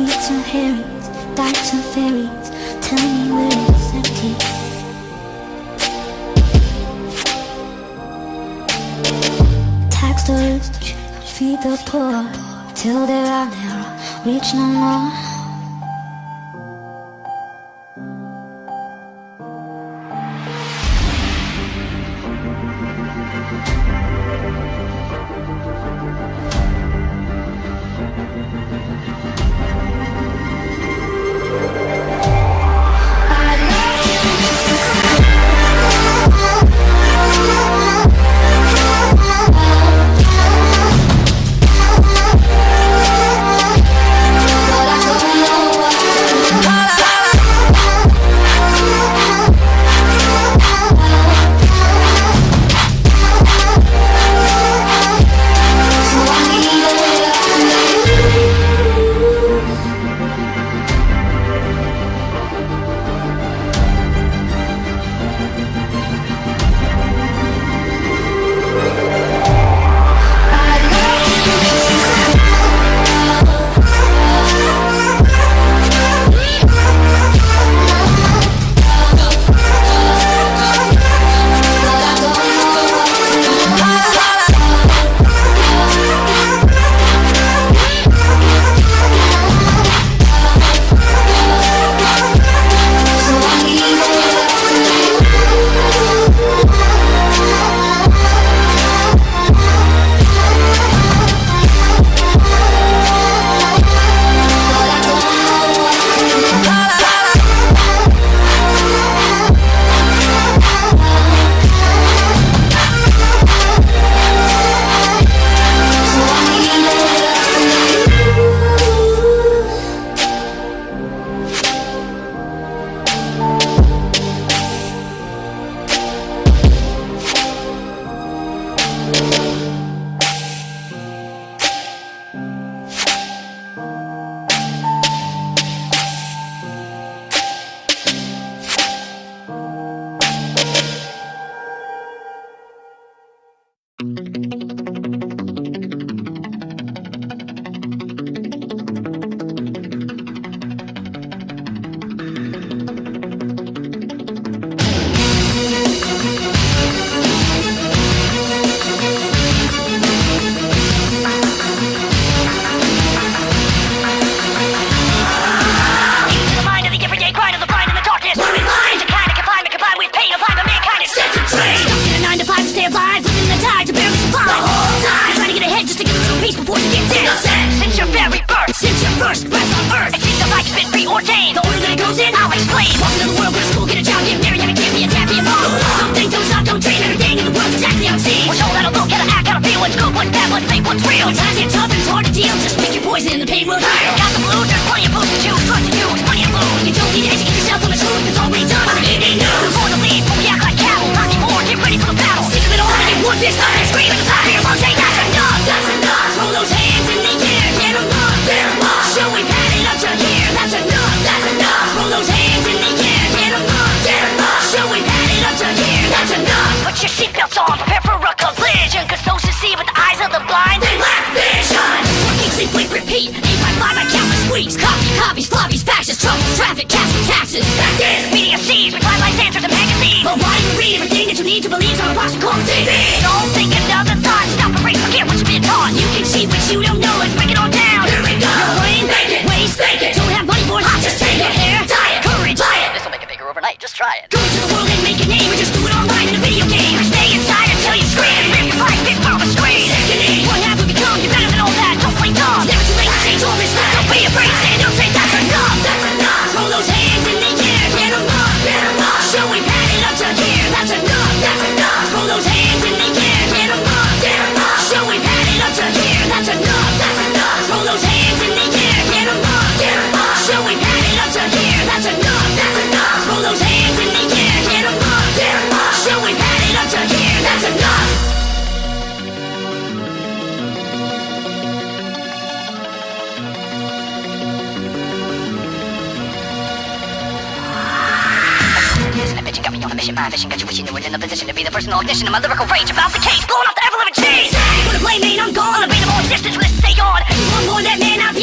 Sweets and berries, darts and fairies, tell me where it's empty. Tax the rich, feed the poor, till they are never rich no more. My ambition got you wishing you were in the position to be the personal ignition of my lyrical rage about the case, blowing off the ever-living cheese. Wanna play, mate? I'm gone.